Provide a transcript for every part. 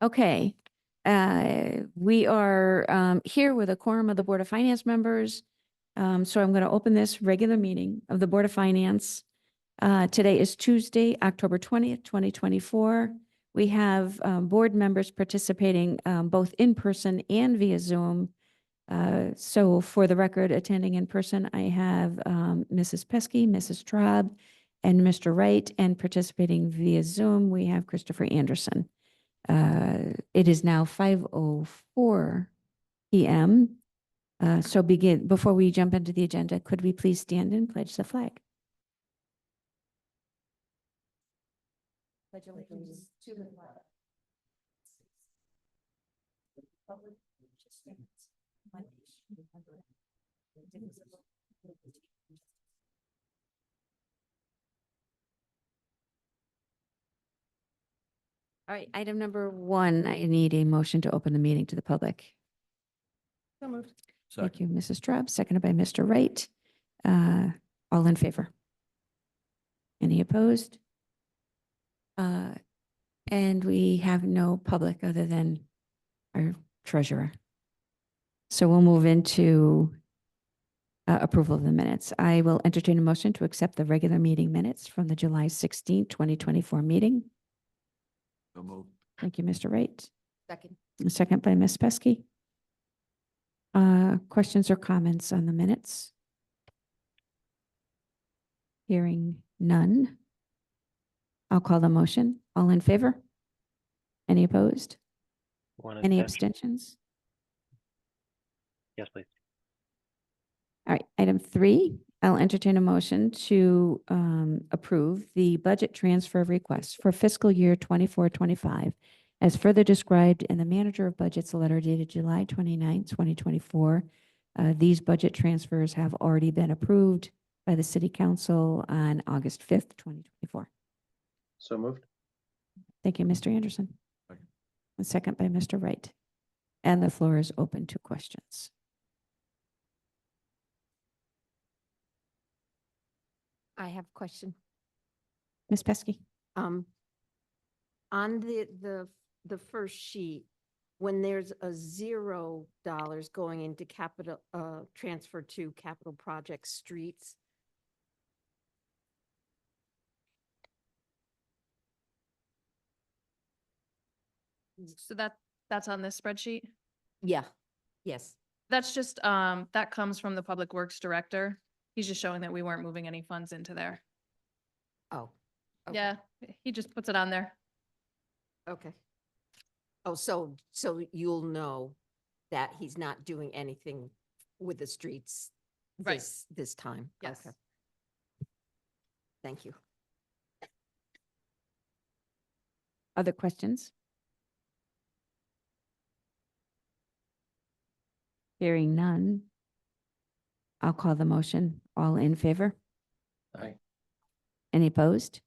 Okay, we are here with a quorum of the Board of Finance members. So I'm going to open this regular meeting of the Board of Finance. Today is Tuesday, October 20th, 2024. We have board members participating both in person and via Zoom. So for the record, attending in person, I have Mrs. Pesky, Mrs. Traub, and Mr. Wright, and participating via Zoom, we have Christopher Anderson. It is now 5:04 p.m. So before we jump into the agenda, could we please stand and pledge the flag? Pledge allegiance to the flag. All right, item number 1, I need a motion to open the meeting to the public. So moved. Thank you, Mrs. Traub, seconded by Mr. Wright. All in favor? Any opposed? And we have no public other than our treasurer. So we'll move into approval of the minutes. I will entertain a motion to accept the regular meeting minutes from the July 16th, 2024 meeting. So moved. Thank you, Mr. Wright. Second. A second by Ms. Pesky. Questions or comments on the minutes? Hearing none. I'll call the motion. All in favor? Any opposed? Any abstentions? Yes, please. All right, item 3, I'll entertain a motion to approve the budget transfer request for fiscal year 24-25 as further described in the Manager of Budget's letter dated July 29, 2024. These budget transfers have already been approved by the City Council on August 5th, 2024. So moved. Thank you, Mr. Anderson. Second. A second by Mr. Wright. And the floor is open to questions. I have a question. Ms. Pesky? On the first sheet, when there's a $0 going into capital, transfer to capital project streets. So that's on this spreadsheet? Yeah, yes. That's just, that comes from the Public Works Director. He's just showing that we weren't moving any funds into there. Oh. okay, Yeah, he just puts it on there. Okay. Oh, so you'll know that he's not doing anything with the streets Right. this time? Yes. Okay. Thank you. Other questions? Hearing none. I'll call the motion. All in favor? Aye. Any opposed?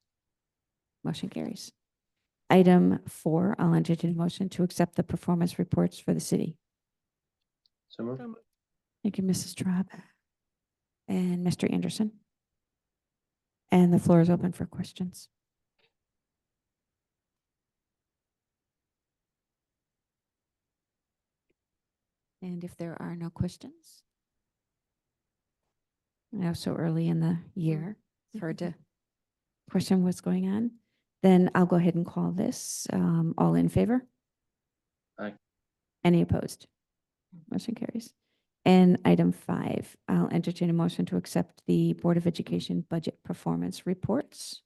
Motion carries. Item 4, I'll entertain a motion to accept the performance reports for the city. So moved. Thank you, Mrs. Traub and Mr. Anderson. And the floor is open for questions. And if there are no questions, I know so early in the year, it's hard to question what's going on. Then I'll go ahead and call this. All in favor? Aye. Any opposed? Motion carries. And item 5, I'll entertain a motion to accept the Board of Education budget performance reports.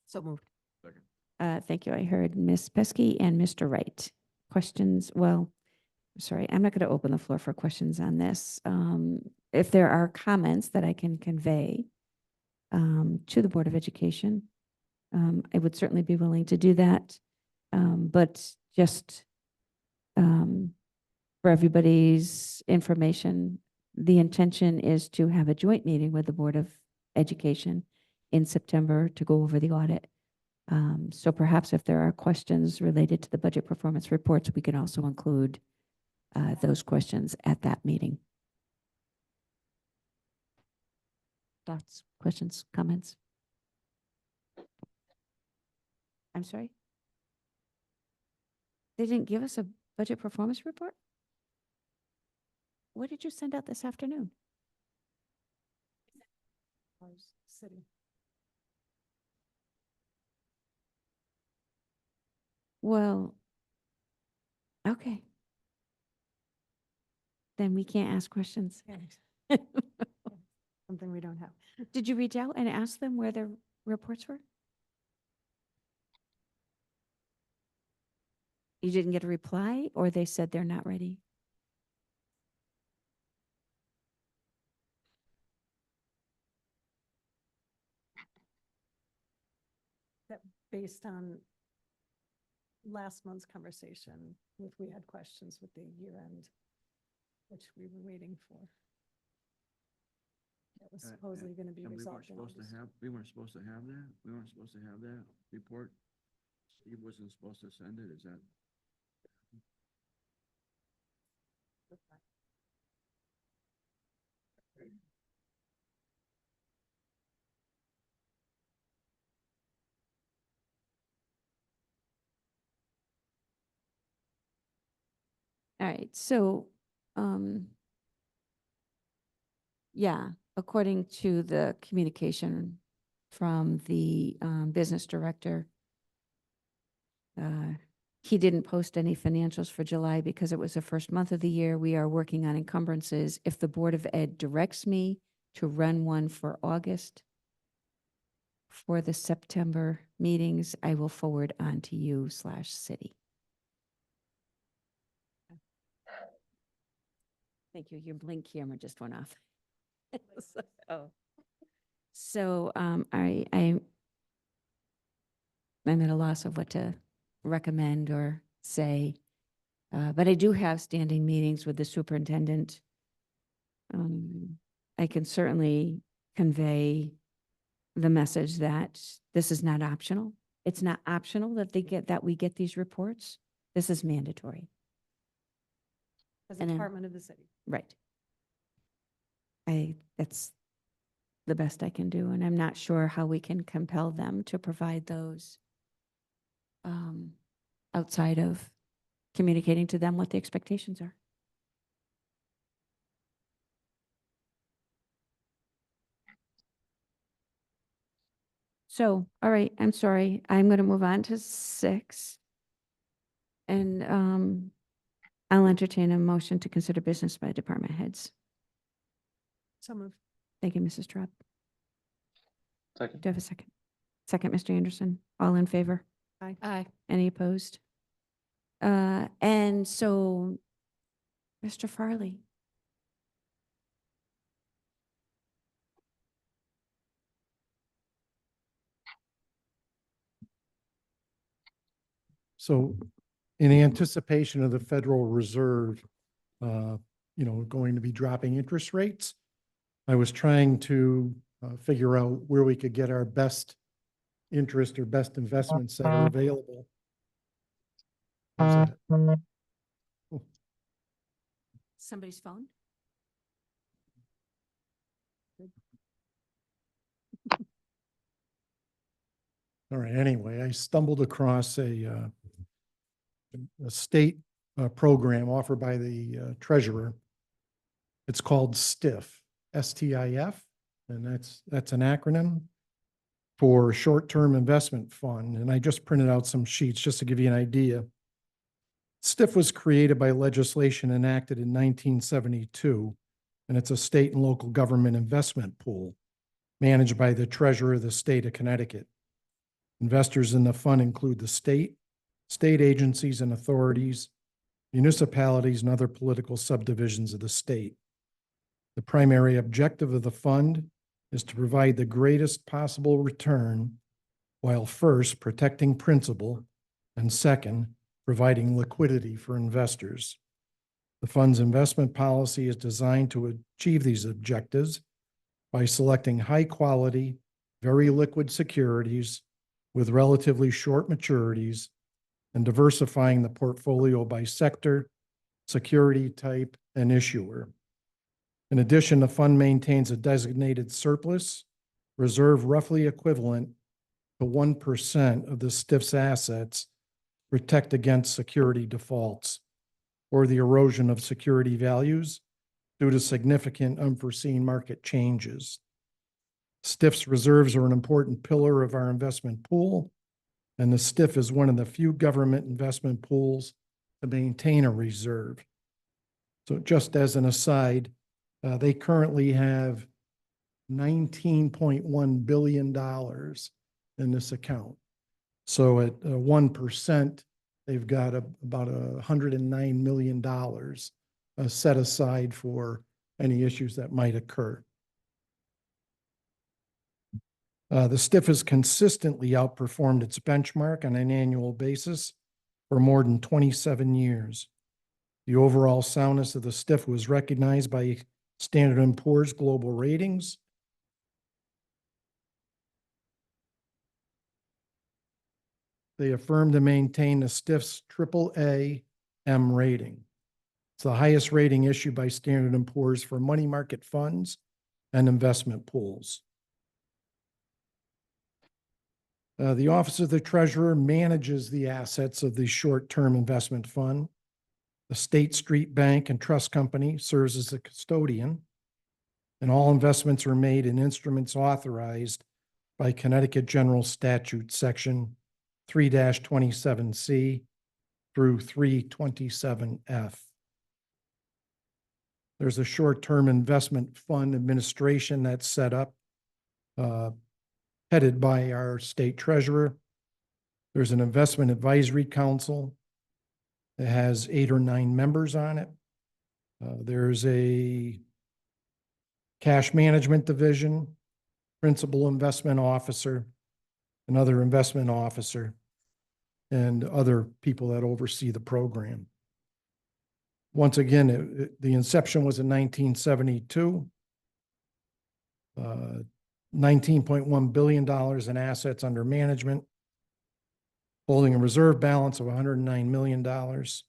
So moved. Second. Thank you. I heard Ms. Pesky and Mr. Wright. Questions? Well, sorry, I'm not going to open the floor for questions on this. If there are comments that I can convey to the Board of Education, I would certainly be willing to do that. But just for everybody's information, the intention is to have a joint meeting with the Board of Education in September to go over the audit. So perhaps if there are questions related to the budget performance reports, we can also include those questions at that meeting. Thoughts, questions, comments? I'm sorry? They didn't give us a budget performance report? What did you send out this afternoon? City. Well, okay. Then we can't ask questions. Something we don't have. Did you reach out and ask them where their reports were? You didn't get a reply, or they said they're not ready? Based on last month's conversation, if we had questions with the year end, which we were waiting for. It was supposedly going to be And we weren't resolved in supposed to August. have, we weren't supposed to have that? We weren't supposed to have that report? Steve wasn't supposed to send it, is that? All right, so, yeah, according to the communication from the business director, he didn't post any financials for July because it was the first month of the year. We are working on encumbrances. If the Board of Ed directs me to run one for August for the September meetings, I will forward on to you/city. Thank you. Your blink camera just went off. So, I'm at a loss of what to recommend or say. But I do have standing meetings with the superintendent. I can certainly convey the message that this is not optional. It's not optional that we get these reports. This is mandatory. As a and then- department of the city. Right. That's the best I can do, and I'm not sure how we can compel them to provide those outside of communicating to them what the expectations are. So, all right, I'm sorry. I'm going to move on to 6. And I'll entertain a motion to consider business by department heads. So moved. Thank you, Mrs. Trapp. Second. Do I have a second? Second, Mr. Anderson. All in favor? Aye. Aye. Any opposed? And so, Mr. Farley. So in anticipation of the Federal Reserve, going to be dropping interest rates, I was trying to figure out where we could get our best interest or best investments that are available. How's that? Somebody's phone? All right, anyway, I stumbled across a state program offered by the treasurer. It's called STIF, S-T-I-F, and that's an acronym for Short-Term Investment Fund. And I just printed out some sheets just to give you an idea. STIF was created by legislation enacted in 1972, and it's a state and local government investment pool managed by the treasurer of the state of Connecticut. Investors in the fund include the state agencies and authorities, municipalities, and other political subdivisions of the state. The primary objective of the fund is to provide the greatest possible return while first protecting principal and second, providing liquidity for investors. The fund's investment policy is designed to achieve these objectives by selecting high-quality, very liquid securities with relatively short maturities and diversifying the portfolio by sector, security type, and issuer. In addition, the fund maintains a designated surplus reserve roughly equivalent to 1% of the STIF's assets protect against security defaults or the erosion of security values due to significant unforeseen market changes. STIF's reserves are an important pillar of our investment pool, and the STIF is one of the few government investment pools to maintain a reserve. So just as an aside, they currently have $19.1 billion in this account. So at 1%, they've got about $109 million set aside for any issues that might occur. The STIF has consistently outperformed its benchmark on an annual basis for more than 27 years. The overall soundness of the STIF was recognized by Standard & Poor's Global Ratings. They affirmed and maintain the STIF's AAA M rating. It's the highest rating issued by Standard & Poor's for money market funds and investment pools. The Office of the Treasurer manages the assets of the short-term investment fund. The State Street Bank and Trust Company serves as the custodian, and all investments are made in instruments authorized by Connecticut General Statute, Section 3-27C through 327F. There's a short-term investment fund administration that's set up, headed by our state treasurer. There's an investment advisory council that has 8 or 9 members on it. There's a cash management division, principal investment officer, another investment officer, and other people that oversee the program. Once again, the inception was in 1972. $19.1 billion in assets under management, holding a reserve balance of $109 million. It's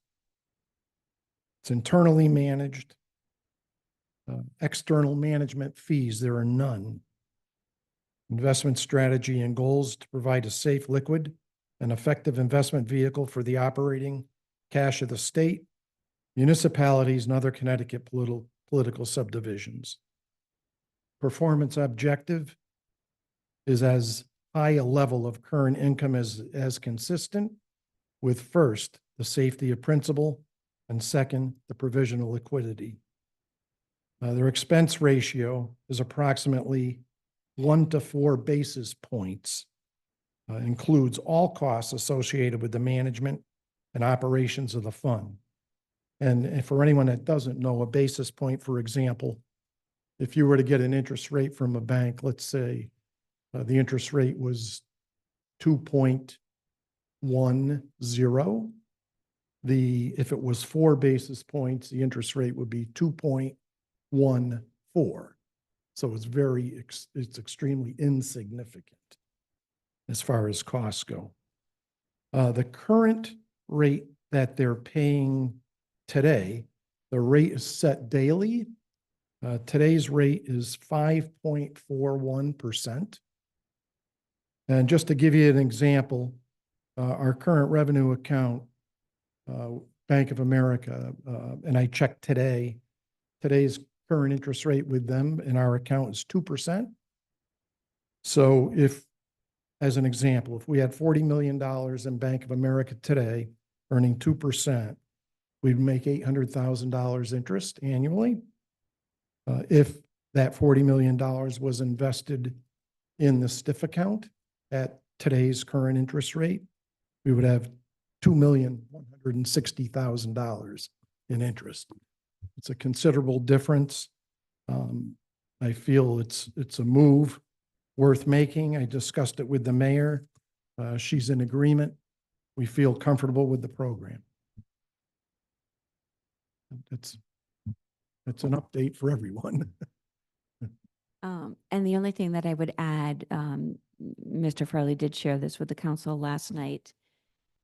internally managed. External management fees, there are none. Investment strategy and goals to provide a safe, liquid, and effective investment vehicle for the operating cash of the state, municipalities, and other Connecticut political subdivisions. Performance objective is as high a level of current income as consistent with, first, the safety of principal, and second, the provision of liquidity. Their expense ratio is approximately 1 to 4 basis points, includes all costs associated with the management and operations of the fund. And for anyone that doesn't know, a basis point, for example, if you were to get an interest rate from a bank, let's say the interest rate was 2.10, if it was 4 basis points, the interest rate would be 2.14. So it's extremely insignificant as far as costs go. The current rate that they're paying today, the rate is set daily. Today's rate is 5.41%. And just to give you an example, our current revenue account, Bank of America, and I checked today, today's current interest rate with them in our account is 2%. So if, as an example, if we had $40 million in Bank of America today, earning 2%, we'd make $800,000 interest annually. If that $40 million was invested in the STIF account at today's current interest rate, we would have $2,160,000 in interest. It's a considerable difference. I feel it's a move worth making. I discussed it with the mayor. She's in agreement. We feel comfortable with the program. It's an update for everyone. And the only thing that I would add, Mr. Farley did share this with the council last night.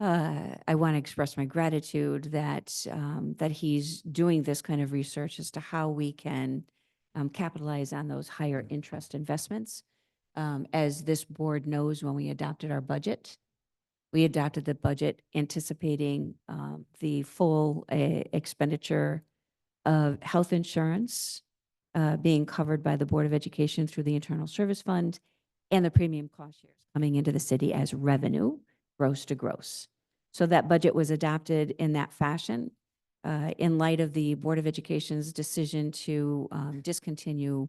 I want to express my gratitude that that he's doing this kind of research as to how we can capitalize on those higher interest investments. As this board knows, when we adopted our budget, we adopted the budget anticipating the full expenditure of health insurance being covered by the Board of Education through the Internal Service Fund and the premium cost shares coming into the city as revenue, gross to gross. So that budget was adopted in that fashion. In light of the Board of Education's decision to discontinue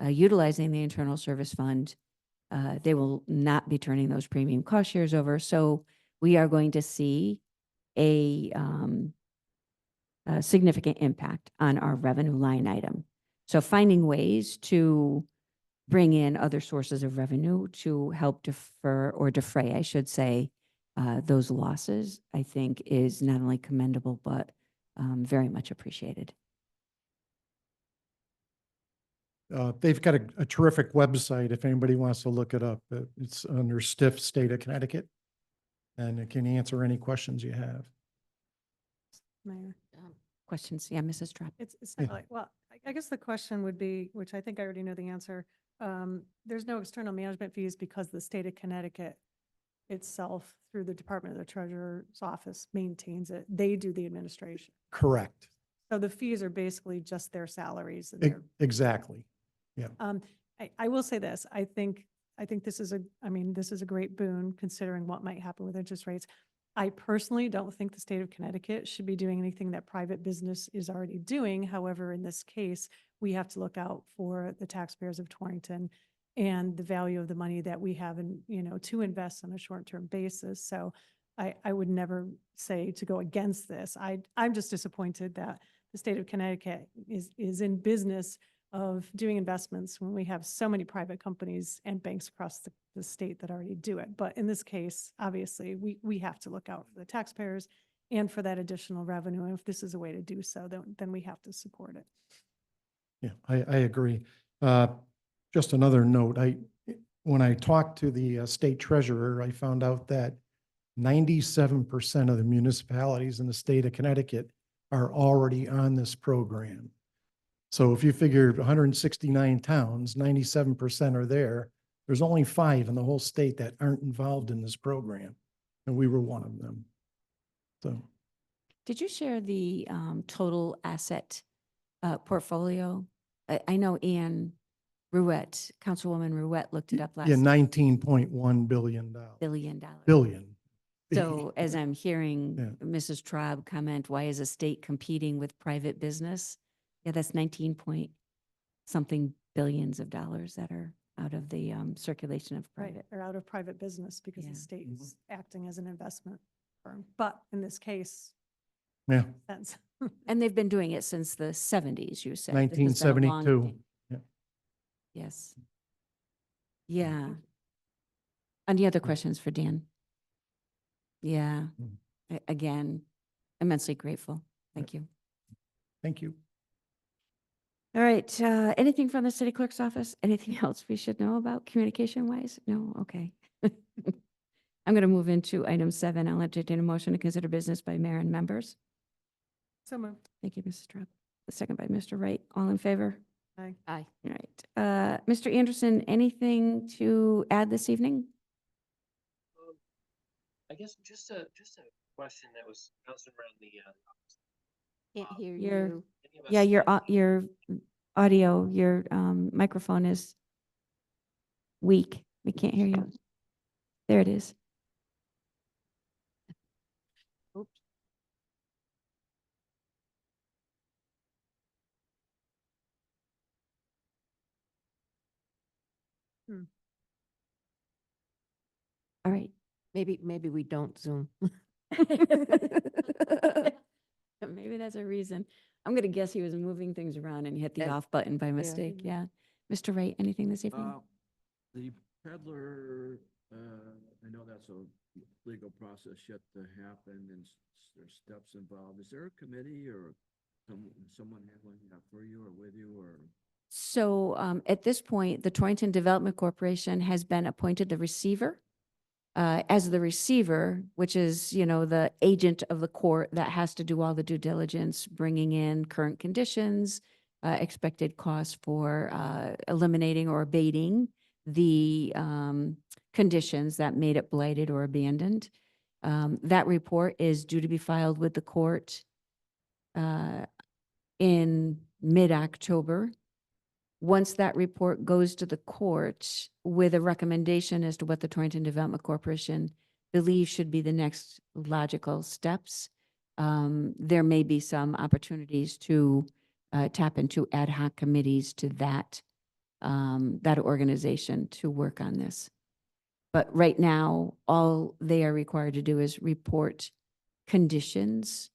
utilizing the Internal Service Fund, they will not be turning those premium cost shares over. So we are going to see a significant impact on our revenue line item. So finding ways to bring in other sources of revenue to help defer or defray, I should say, those losses, I think is not only commendable, but very much appreciated. They've got a terrific website if anybody wants to look it up. It's under Stiff State of Connecticut, and it can answer any questions you have. Mayor. Questions? Yeah, Mrs. Trapp. It's Yeah. not like, well, I guess the question would be, which I think I already know the answer. There's no external management fees because the state of Connecticut itself, through the Department of the Treasurer's Office, maintains it. They do the administration. Correct. So the fees are basically just their salaries and E- their Exactly. I will say this, I think this is this is a great boon considering what might happen with interest rates. I personally don't think the state of Connecticut should be doing anything that private business is already doing. However, in this case, we have to look out for the taxpayers of Torrington and the value of the money that we have to invest on a short-term basis. So I would never say to go against this. I'm just disappointed that the state of Connecticut is in business of doing investments when we have so many private companies and banks across the state that already do it. But in this case, obviously, we have to look out for the taxpayers and for that additional revenue. And if this is a way to do so, then we have to support it. Yeah, I agree. Just another note, when I talked to the state treasurer, I found out that 97% of the municipalities in the state of Connecticut are already on this program. So if you figure 169 towns, 97% are there. There's only 5 in the whole state that aren't involved in this program, and we were one of them. So Did you share the total asset portfolio? I know Ann Ruette, Councilwoman Ruette looked it up last. yeah, $19.1 billion. Billion. Billion. So as I'm hearing Yeah. Mrs. Traub comment, why is a state competing with private business? Yeah, that's 19 point something billions of dollars that are out of the circulation of Right, private. or out of private business because Yeah. the state Mhm. is acting as an investment firm. But in this case, Yeah, that's, And they've been doing it since the 70s, you said. This has been a long 1972. thing. Yeah. Yes. Yeah. Any other questions for Dan? Yeah. Mm. Again, immensely grateful. Thank you. Thank you. All right, anything from the city clerk's office? Anything else we should know about communication wise? No, okay. I'm going to move into item 7. I'll entertain a motion to consider business by mayor and members. so moved. Thank you, Mrs. Trapp. The second by Mr. Wright. All in favor? Aye. All right. Mr. Anderson, anything to add this evening? I guess just a question that was bouncing around the, Can't hear You're- you. any of us Yeah, your like- audio, your microphone is weak. We can't hear you. There it is. Oops. All right. Maybe we don't Zoom. Maybe that's a reason. I'm going to guess he was moving things around and hit the Yeah. off button by mistake. Yeah. Mr. Wright, anything this evening? The peddler, I know that's a legal process yet to happen and there's steps involved. Is there a committee or someone handling that for you or with you or? So at this point, the Torrington Development Corporation has been appointed the receiver. As the receiver, which is, the agent of the court that has to do all the due diligence, bringing in current conditions, expected costs for eliminating or abating the conditions that made it blighted or abandoned. That report is due to be filed with the court in mid-October. Once that report goes to the court with a recommendation as to what the Torrington Development Corporation believes should be the next logical steps, there may be some opportunities to tap into ad hoc committees to that organization to work on this. But right now, all they are required to do is report conditions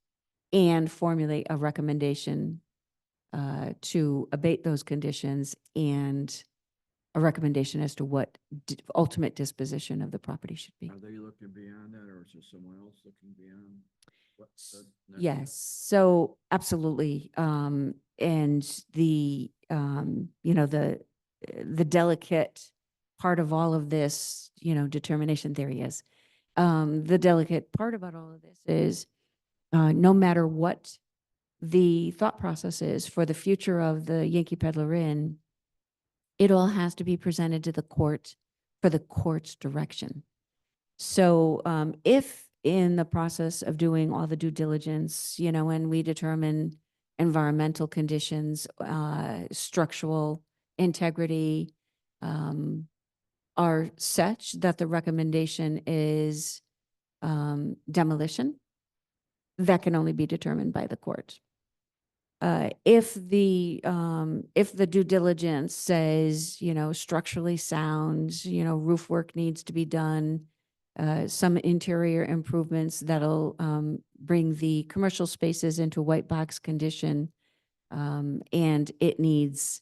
and formulate a recommendation to abate those conditions and a recommendation as to what ultimate disposition of the property should be. Are they looking beyond that, or is there someone else looking beyond? what the next Yes, step? so absolutely. And the, the delicate part of all of this, determination theory is, the delicate part about all of this is, no matter what the thought process is for the future of the Yankee Peddler Inn, it all has to be presented to the court for the court's direction. So if in the process of doing all the due diligence, and we determine environmental conditions, structural integrity are such that the recommendation is demolition, that can only be determined by the court. If the due diligence says, structurally sound, roof work needs to be done, some interior improvements that'll bring the commercial spaces into white box condition, and it needs,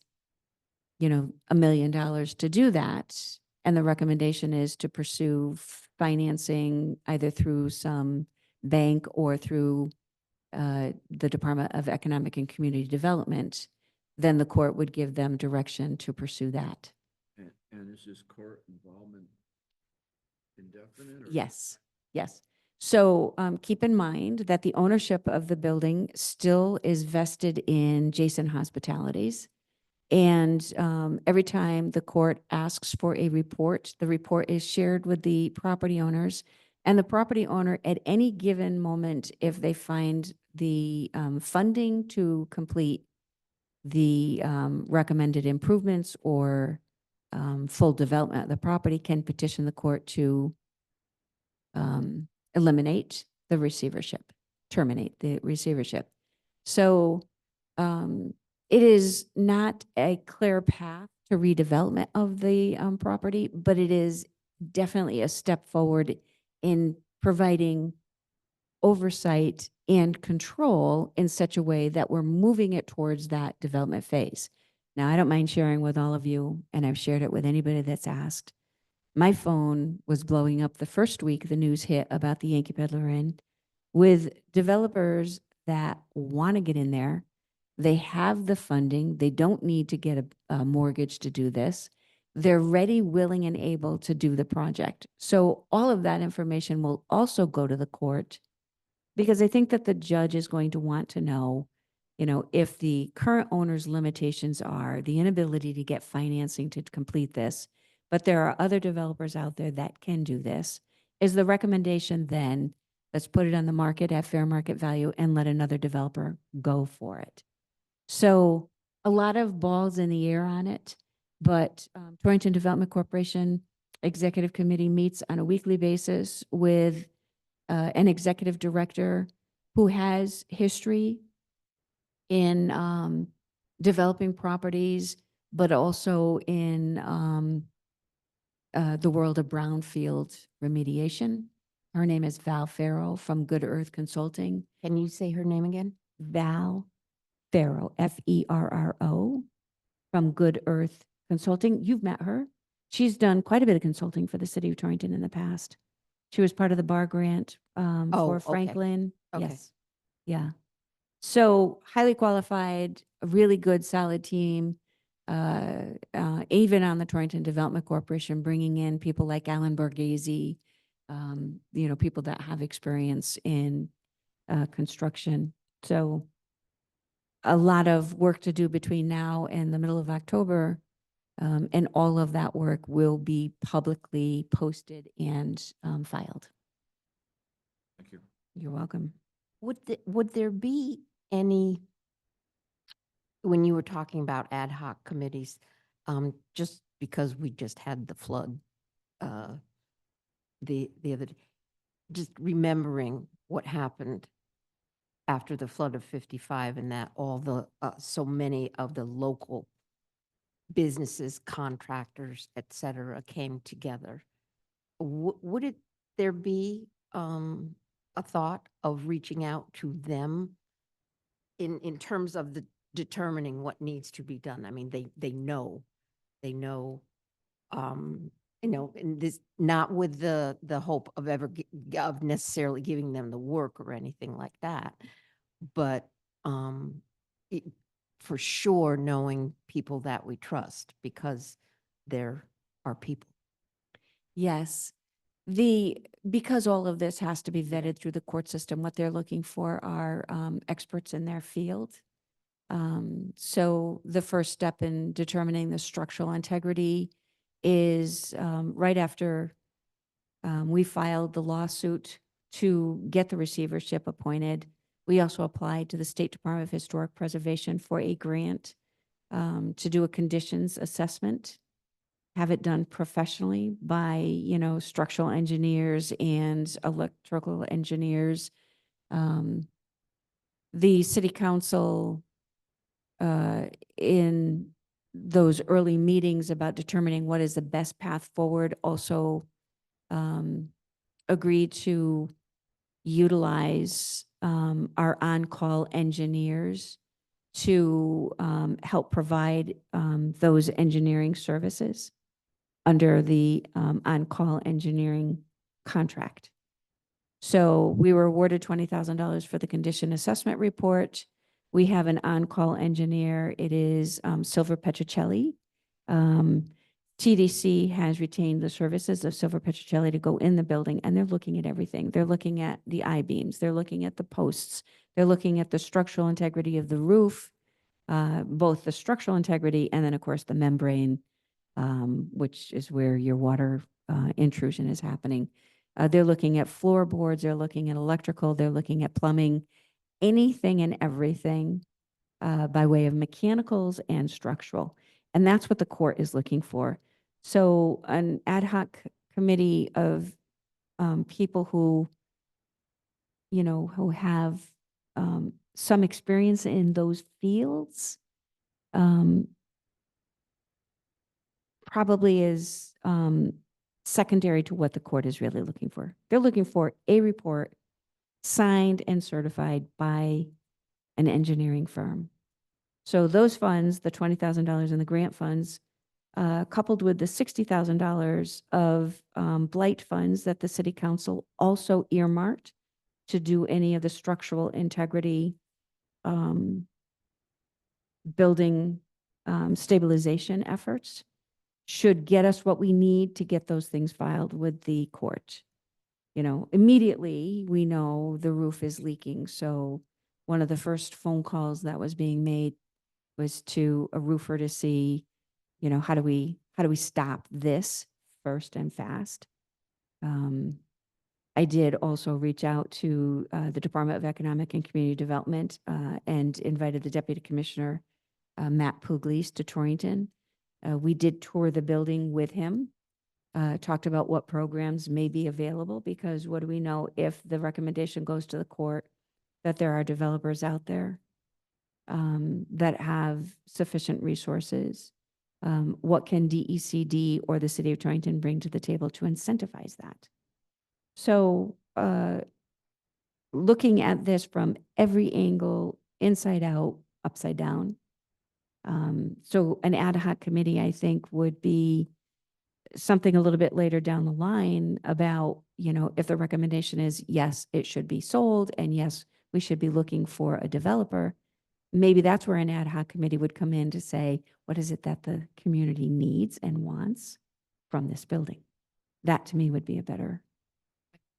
$1 million to do that. And the recommendation is to pursue financing either through some bank or through the Department of Economic and Community Development, then the court would give them direction to pursue that. And is this court involvement indefinite? Or? Yes, yes. So keep in mind that the ownership of the building still is vested in Jason Hospitalities. And every time the court asks for a report, the report is shared with the property owners. And the property owner at any given moment, if they find the funding to complete the recommended improvements or full development of the property, can petition the court to eliminate the receivership, terminate the receivership. So it is not a clear path to redevelopment of the property, but it is definitely a step forward in providing oversight and control in such a way that we're moving it towards that development phase. Now, I don't mind sharing with all of you, and I've shared it with anybody that's asked. My phone was blowing up the first week the news hit about the Yankee Peddler Inn with developers that want to get in there. They have the funding. They don't need to get a mortgage to do this. They're ready, willing, and able to do the project. So all of that information will also go to the court, because I think that the judge is going to want to know, if the current owner's limitations are the inability to get financing to complete this, but there are other developers out there that can do this, is the recommendation then, let's put it on the market at fair market value and let another developer go for it. So a lot of balls in the air on it, but Torrington Development Corporation Executive Committee meets on a weekly basis with an executive director who has history in developing properties, but also in the world of brownfield remediation. Her name is Val Farrow from Good Earth Consulting. Can you say her name again? Val Farrow, Ferro, from Good Earth Consulting. You've met her. She's done quite a bit of consulting for the city of Torrington in the past. She was part of the bar grant Oh, for okay. Franklin. Okay. Yes. Yeah. So highly qualified, a really good, solid team. Even on the Torrington Development Corporation, bringing in people like Alan Borghese, people that have experience in construction. So a lot of work to do between now and the middle of October And all of that work will be publicly posted and filed. Thank you. You're welcome. Would there be any, when you were talking about ad hoc committees, just because we just had the flood, the other, just remembering what happened after the flood of 55 and that all the, so many of the local businesses, contractors, et cetera, came together. Would it, there be a thought of reaching out to them in terms of the determining what needs to be done? I mean, they know, and this, not with the hope of ever of necessarily giving them the work or anything like that, but it, for sure knowing people that we trust because they're our people. Yes. Because all of this has to be vetted through the court system, what they're looking for are experts in their field. So the first step in determining the structural integrity is right after we filed the lawsuit to get the receivership appointed. We also applied to the State Department of Historic Preservation for a grant to do a conditions assessment, have it done professionally by, structural engineers and electrical engineers. The city council, in those early meetings about determining what is the best path forward, also agreed to utilize our on-call engineers to help provide those engineering services under the on-call engineering contract. So we were awarded $20,000 for the condition assessment report. We have an on-call engineer. It is Silver Petricelli. TDC has retained the services of Silver Petricelli to go in the building, and they're looking at everything. They're looking at the I-beams. They're looking at the posts. They're looking at the structural integrity of the roof, both the structural integrity and then, of course, the membrane, which is where your water intrusion is happening. They're looking at floorboards. They're looking at electrical. They're looking at plumbing, anything and everything by way of mechanicals and structural. And that's what the court is looking for. So an ad hoc committee of people who, who have some experience in those fields probably is secondary to what the court is really looking for. They're looking for a report signed and certified by an engineering firm. So those funds, the $20,000 in the grant funds, coupled with the $60,000 of blight funds that the city council also earmarked to do any of the structural integrity building stabilization efforts, should get us what we need to get those things filed with the court. Immediately we know the roof is leaking. So one of the first phone calls that was being made was to a roofer to see, how do we stop this first and fast? I did also reach out to the Department of Economic and Community Development and invited the Deputy Commissioner, Matt Pugliese, to Torrington. We did tour the building with him, talked about what programs may be available, because what do we know if the recommendation goes to the court that there are developers out there that have sufficient resources? What can DECD or the city of Torrington bring to the table to incentivize that? So looking at this from every angle, inside out, upside down. So an ad hoc committee, I think, would be something a little bit later down the line about, if the recommendation is, yes, it should be sold, and yes, we should be looking for a developer. Maybe that's where an ad hoc committee would come in to say, what is it that the community needs and wants from this building? That to me would be a better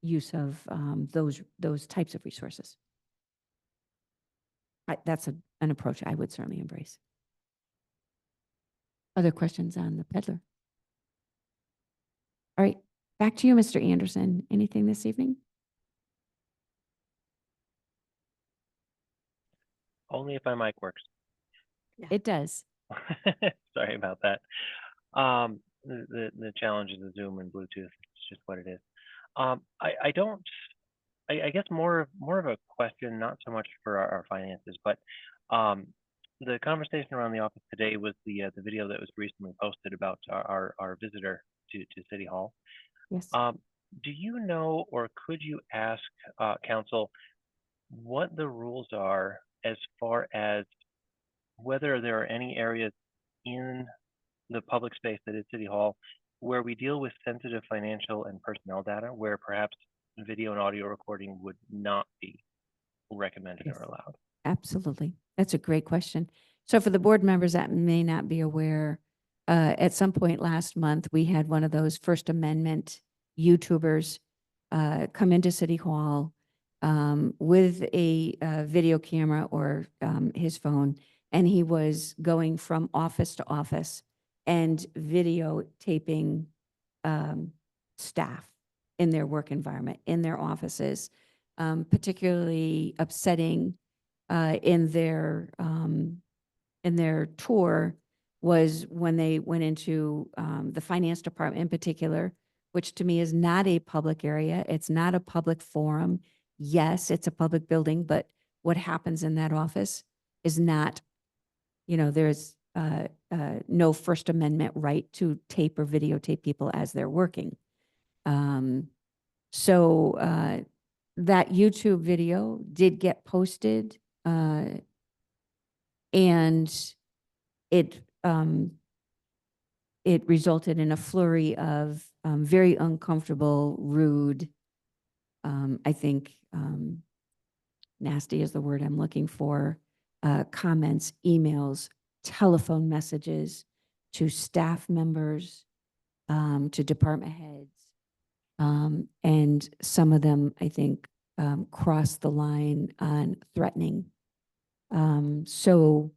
use of those types of resources. That's an approach I would certainly embrace. Other questions on the peddler? All right, back to you, Mr. Anderson. Anything this evening? Only if my mic works. It does. Sorry about that. The challenges of Zoom and Bluetooth, it's just what it is. I don't, I guess more of a question, not so much for our finances, but the conversation around the office today was the video that was recently posted about our visitor to City Hall. Yes. Do you know, or could you ask council what the rules are as far as whether there are any areas in the public space that is City Hall where we deal with sensitive financial and personnel data, where perhaps video and audio recording would not be recommended Yes. or allowed? Absolutely. That's a great question. So for the board members that may not be aware, at some point last month, we had one of those First Amendment YouTubers come into City Hall with a video camera or his phone, and he was going from office to office and videotaping staff in their work environment, in their offices, particularly upsetting in their tour was when they went into the finance department in particular, which to me is not a public area. It's not a public forum. Yes, it's a public building, but what happens in that office is not, there's no First Amendment right to tape or videotape people as they're working. So that YouTube video did get posted, and it resulted in a flurry of very uncomfortable, rude, I think nasty is the word I'm looking for, comments, emails, telephone messages to staff members, to department heads. And some of them, I think, crossed the line on threatening. So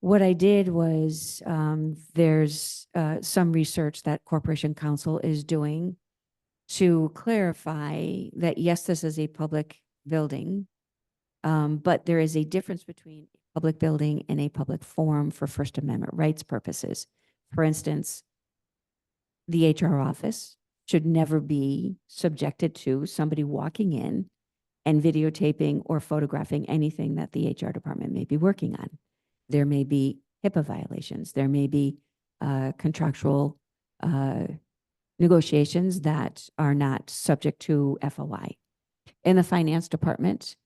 what I did was there's some research that Corporation Counsel is doing to clarify that, yes, this is a public building, but there is a difference between a public building and a public forum for First Amendment rights purposes. For instance, the HR office should never be subjected to somebody walking in and videotaping or photographing anything that the HR department may be working on. There may be HIPAA violations. There may be contractual negotiations that are not subject to FOI. In the finance department,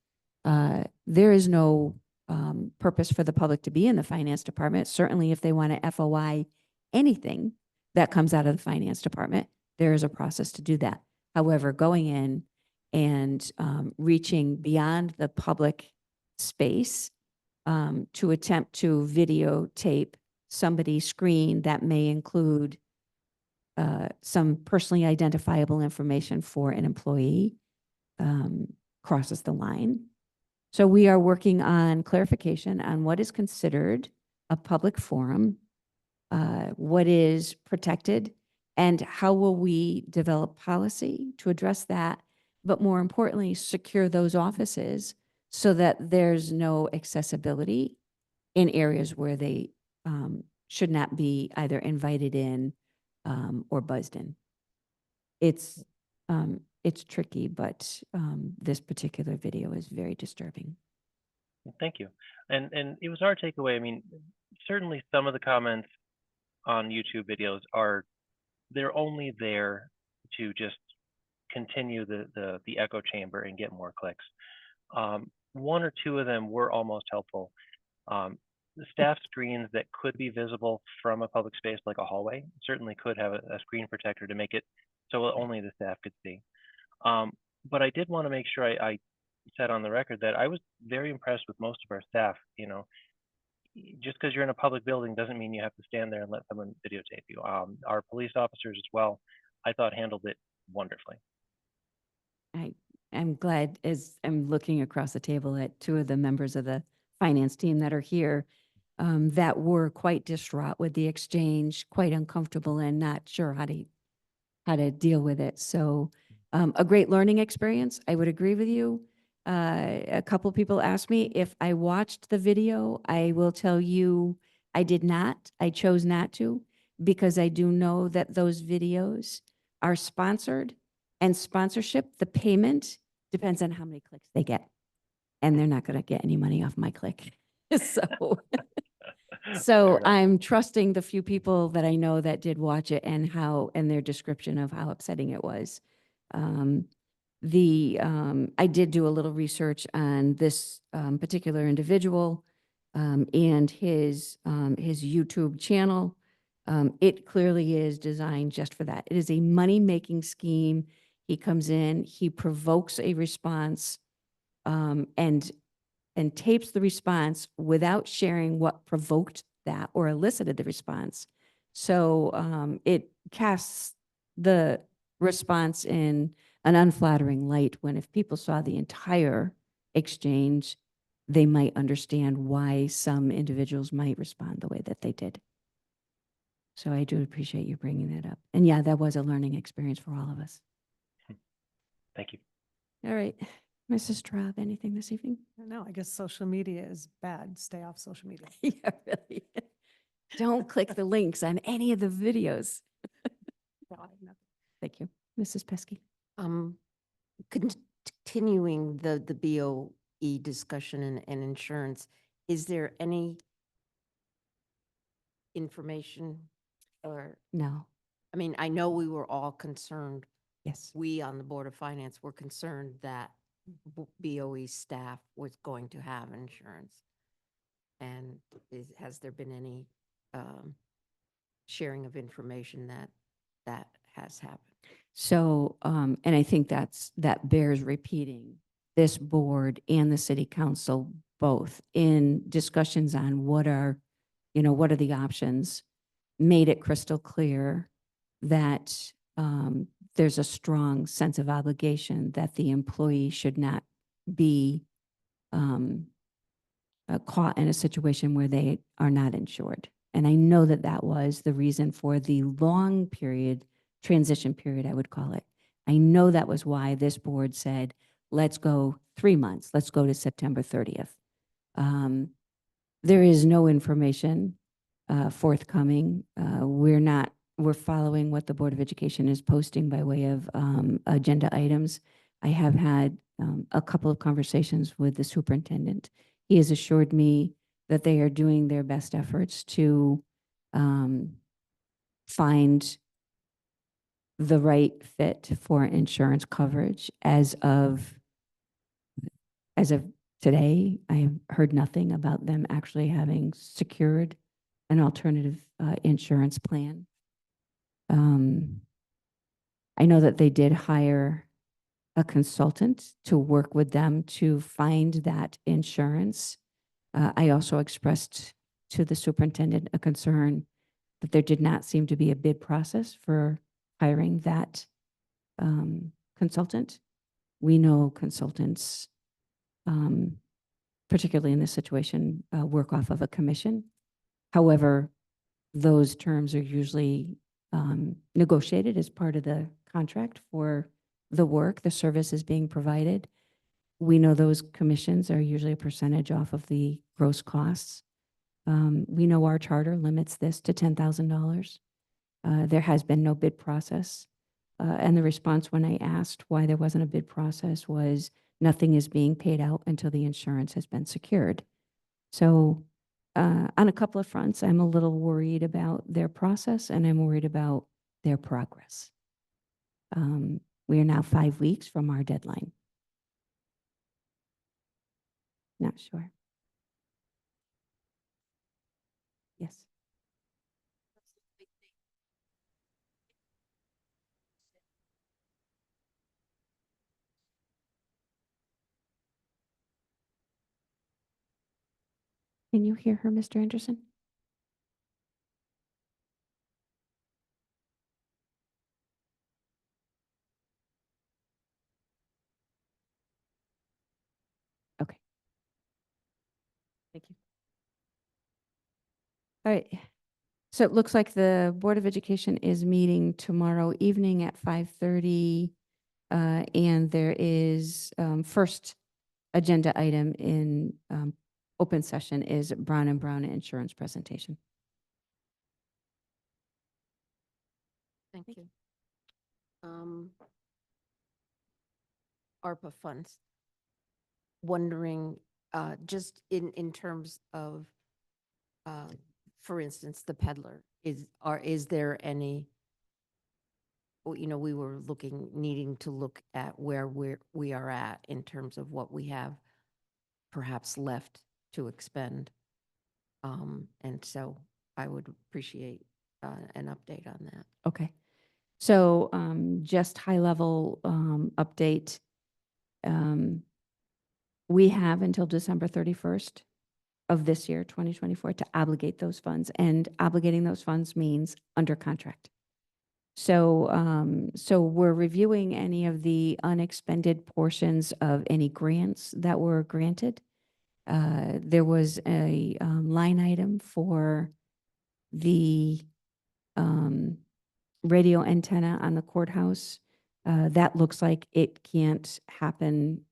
there is no purpose for the public to be in the finance department. Certainly if they want to FOI anything that comes out of the finance department, there is a process to do that. However, going in and reaching beyond the public space to attempt to videotape somebody's screen that may include some personally identifiable information for an employee crosses the line. So we are working on clarification on what is considered a public forum, what is protected, and how will we develop policy to address that, but more importantly, secure those offices so that there's no accessibility in areas where they should not be either invited in or buzzed in. It's tricky, but this particular video is very disturbing. Thank you. And it was our takeaway. I mean, certainly some of the comments on YouTube videos they're only there to just continue the echo chamber and get more clicks. One or two of them were almost helpful. The staff screens that could be visible from a public space like a hallway certainly could have a screen protector to make it so only the staff could see. But I did want to make sure I said on the record that I was very impressed with most of our staff. Just because you're in a public building doesn't mean you have to stand there and let someone videotape you. Our police officers as well, I thought handled it wonderfully. I'm glad, as I'm looking across the table at two of the members of the finance team that are here, that were quite distraught with the exchange, quite uncomfortable and not sure how to deal with it. So a great learning experience. I would agree with you. A couple people asked me if I watched the video. I will tell you, I did not. I chose not to because I do know that those videos are sponsored, and sponsorship, the payment depends on how many clicks they get. And they're not going to get any money off my click. So so Fair enough. I'm trusting the few people that I know that did watch it and their description of how upsetting it was. I did do a little research on this particular individual and his YouTube channel. It clearly is designed just for that. It is a money-making scheme. He comes in, he provokes a response, and tapes the response without sharing what provoked that or elicited the response. So it casts the response in an unflattering light when if people saw the entire exchange, they might understand why some individuals might respond the way that they did. So I do appreciate you bringing that up. And yeah, that was a learning experience for all of us. Thank you. All right, Mrs. Traub, anything this evening? No, I guess social media is bad. Stay off social media. Yeah, really. Don't click the links on any of the videos. No, I have nothing. Thank you. Mrs. Pesky? Um, continuing the BOE discussion and insurance, is there any information or, No. I mean, I know we were all concerned, Yes. we on the Board of Finance were concerned that BOE staff was going to have insurance. And has there been any sharing of information that has happened? So, and I think that bears repeating. This board and the city council both in discussions on what are the options, made it crystal clear that there's a strong sense of obligation that the employee should not be caught in a situation where they are not insured. And I know that that was the reason for the long period, transition period, I would call it. I know that was why this board said, let's go 3 months, let's go to September 30th. There is no information forthcoming. We're following what the Board of Education is posting by way of agenda items. I have had a couple of conversations with the superintendent. He has assured me that they are doing their best efforts to find the right fit for insurance coverage. As of today, I have heard nothing about them actually having secured an alternative insurance plan. I know that they did hire a consultant to work with them to find that insurance. I also expressed to the superintendent a concern that there did not seem to be a bid process for hiring that consultant. We know consultants, particularly in this situation, work off of a commission. However, those terms are usually negotiated as part of the contract for the work, the services being provided. We know those commissions are usually a percentage off of the gross costs. We know our charter limits this to $10,000. There has been no bid process. And the response when I asked why there wasn't a bid process was nothing is being paid out until the insurance has been secured. So on a couple of fronts, I'm a little worried about their process and I'm worried about their progress. We are now 5 weeks from our deadline. Not sure. Yes. Can you hear her, Mr. Anderson? Okay. Thank you. All right. So it looks like the Board of Education is meeting tomorrow evening at 5:30. And there is, first agenda item in, open session is Brown and Brown insurance presentation. Thank you. ARPA funds. Wondering, just in terms of, for instance, the peddler, is there any, we were needing to look at where we are at in terms of what we have perhaps left to expend. And so I would appreciate an update on that. Okay. So, just high level, update. We have until December 31st of this year, 2024, to obligate those funds, and obligating those funds means under contract. So, so we're reviewing any of the unexpended portions of any grants that were granted. There was a, line item for the, radio antenna on the courthouse. That looks like it can't happen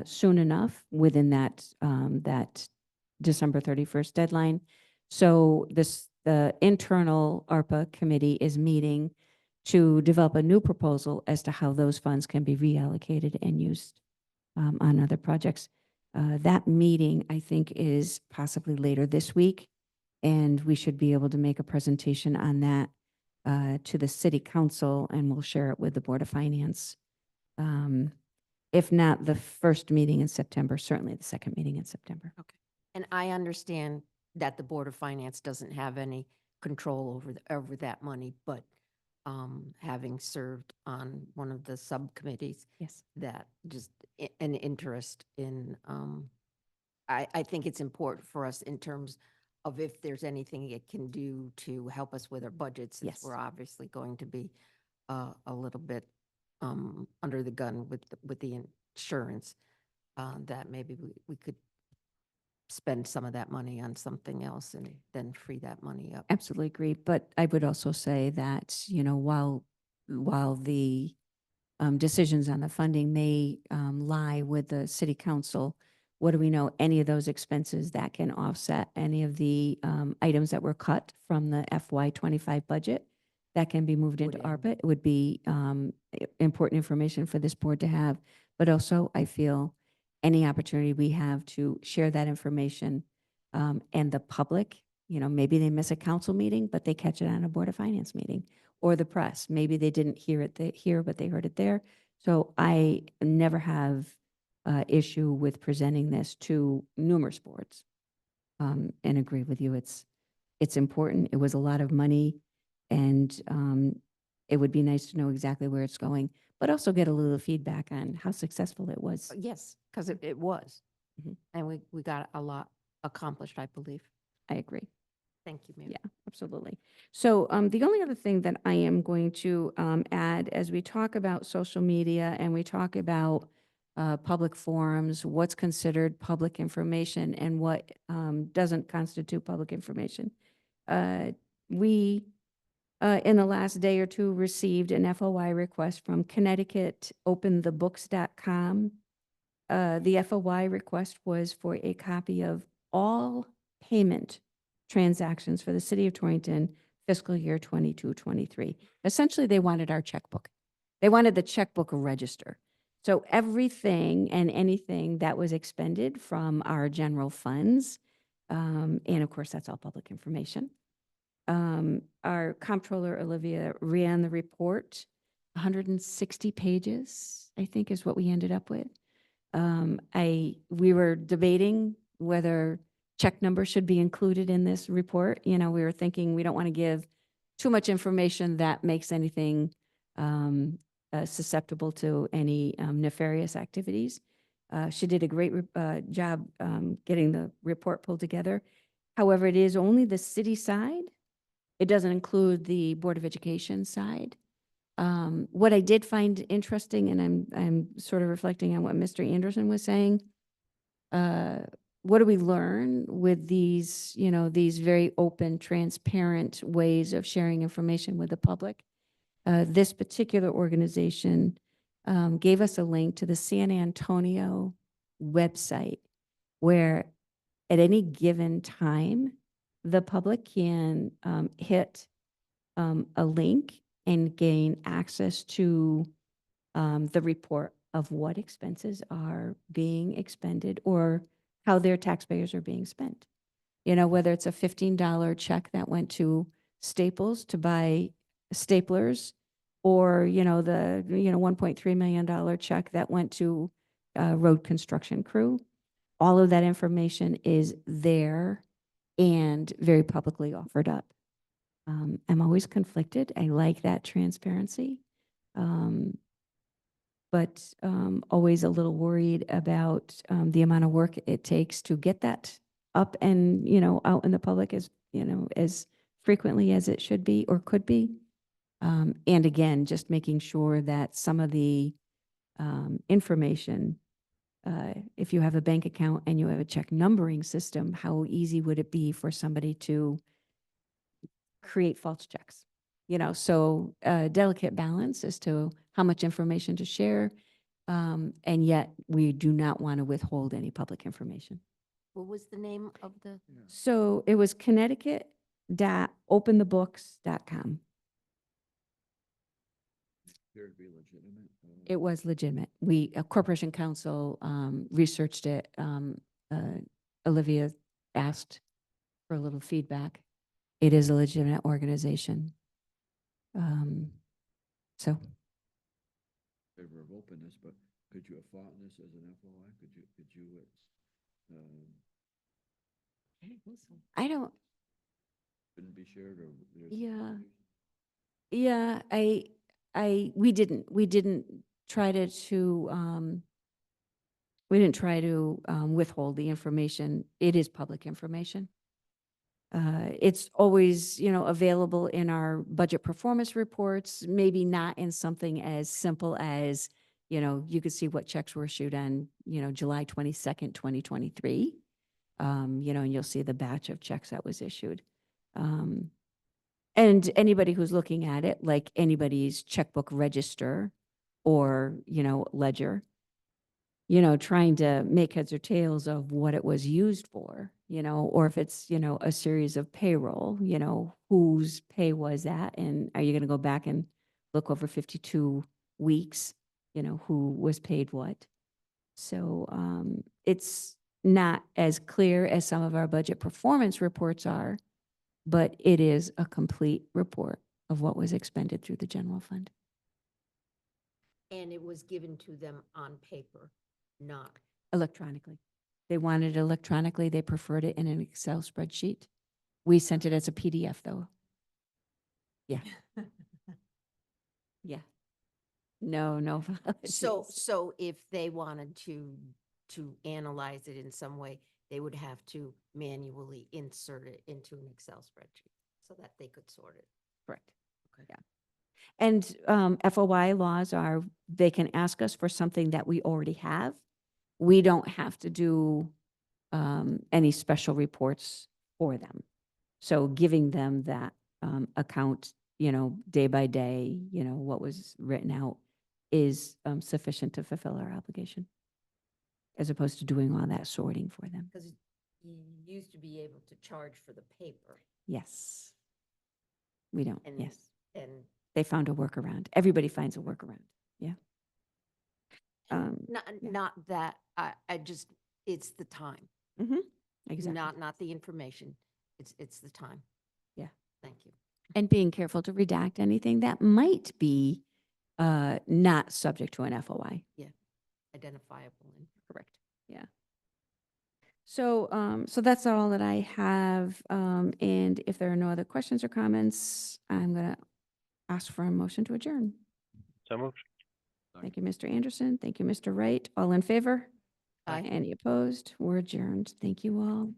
soon enough within that, that December 31st deadline. So the internal ARPA committee is meeting to develop a new proposal as to how those funds can be reallocated and used on other projects. That meeting, I think, is possibly later this week, and we should be able to make a presentation on that to the city council, and we'll share it with the Board of Finance. If not the first meeting in September, certainly the second meeting in September. And I understand that the Board of Finance doesn't have any control over that money, but having served on one of the subcommittees, Yes. that just an interest in, I think it's important for us in terms of if there's anything it can do to help us with our budgets, since Yes. we're obviously going to be a little bit under the gun with the insurance, that maybe we could spend some of that money on something else and then free that money up. Absolutely agree. But I would also say that, while the decisions on the funding may lie with the city council, what do we know? Any of those expenses that can offset any of the items that were cut from the FY25 budget that can be moved into Would ARPA, it would be important information for this board to have. But also, I feel any opportunity we have to share that information and the public, maybe they miss a council meeting, but they catch it on a Board of Finance meeting, or the press. Maybe they didn't hear it here, but they heard it there. So I never have issue with presenting this to numerous boards, and agree with you. It's important. It was a lot of money, and it would be nice to know exactly where it's going, but also get a little feedback on how successful it was. Yes, because it was. Mhm. And we got a lot accomplished, I believe. I agree. Thank you, ma'am. Yeah, absolutely. So the only other thing that I am going to add as we talk about social media and we talk about public forums, what's considered public information and what doesn't constitute public information. We, in the last day or two, received an FOI request from ConnecticutOpenTheBooks.com. The FOI request was for a copy of all payment transactions for the city of Torrington fiscal year 22-23. Essentially, they wanted our checkbook. They wanted the checkbook register. So everything and anything that was expended from our general funds, and of course, that's all public information. Our comptroller, Olivia, ran the report, 160 pages, I think is what we ended up with. We were debating whether check number should be included in this report. We were thinking we don't want to give too much information that makes anything susceptible to any nefarious activities. She did a great job getting the report pulled together. However, it is only the city side. It doesn't include the Board of Education side. What I did find interesting, and I'm sort of reflecting on what Mr. Anderson was saying, what do we learn with these, you know, these very open, transparent ways of sharing information with the public? This particular organization gave us a link to the San Antonio website where at any given time, the public can hit a link and gain access to the report of what expenses are being expended or how their taxpayers are being spent. You know, whether it's a $15 check that went to Staples to buy staplers, or, you know, the, you know, $1.3 million check that went to a road construction crew. All of that information is there and very publicly offered up. I'm always conflicted. I like that transparency. But always a little worried about the amount of work it takes to get that up and, you know, out in the public as, you know, as frequently as it should be or could be. And again, just making sure that some of the information, if you have a bank account and you have a check numbering system, how easy would it be for somebody to create false checks? You know, so a delicate balance as to how much information to share. And yet we do not want to withhold any public information. What was the name of the? So it was Connecticut.openthebooks.com. Appeared to be legitimate. It was legitimate. We, Corporation Counsel, researched it. Olivia asked for a little feedback. It is a legitimate organization. So Favor of openness, but could you have fought this as an FOI? Could you, I don't, couldn't be shared or? there's- yeah, we didn't try to, we didn't try to withhold the information. It is public information. It's always, you know, available in our budget performance reports, maybe not in something as simple as, you know, you could see what checks were issued on, you know, July 22nd, 2023. You know, and you'll see the batch of checks that was issued. And anybody who's looking at it, like anybody's checkbook register or, you know, ledger, you know, trying to make heads or tails of what it was used for, you know, or if it's, you know, a series of payroll, you know, whose pay was that? And are you going to go back and look over 52 weeks, you know, who was paid what? So it's not as clear as some of our budget performance reports are, but it is a complete report of what was expended through the general fund. And it was given to them on paper, not. Electronically. They wanted it electronically. They preferred it in an Excel spreadsheet. We sent it as a PDF though. Yeah. Yeah. No. So if they wanted to analyze it in some way, they would have to manually insert it into an Excel spreadsheet so that they could sort it. Correct. Okay. Yeah. And FOI laws are, they can ask us for something that we already have. We don't have to do any special reports for them. So giving them that account, you know, day by day, you know, what was written out is sufficient to fulfill our obligation, as opposed to doing all that sorting for them. Because you used to be able to charge for the paper. Yes. We don't, And yes. And They found a workaround. Everybody finds a workaround. Yeah. not that, I just, it's the time, Exactly. not the information. It's the time. Yeah. Thank you. And being careful to redact anything that might be not subject to an FOI. Identifiable. Correct. Yeah. So, so that's all that I have. And if there are no other questions or comments, I'm going to ask for a motion to adjourn. So moved. Thank you, Mr. Anderson. Thank you, Mr. Wright. All in favor? Aye. Any opposed? We're adjourned. Thank you all.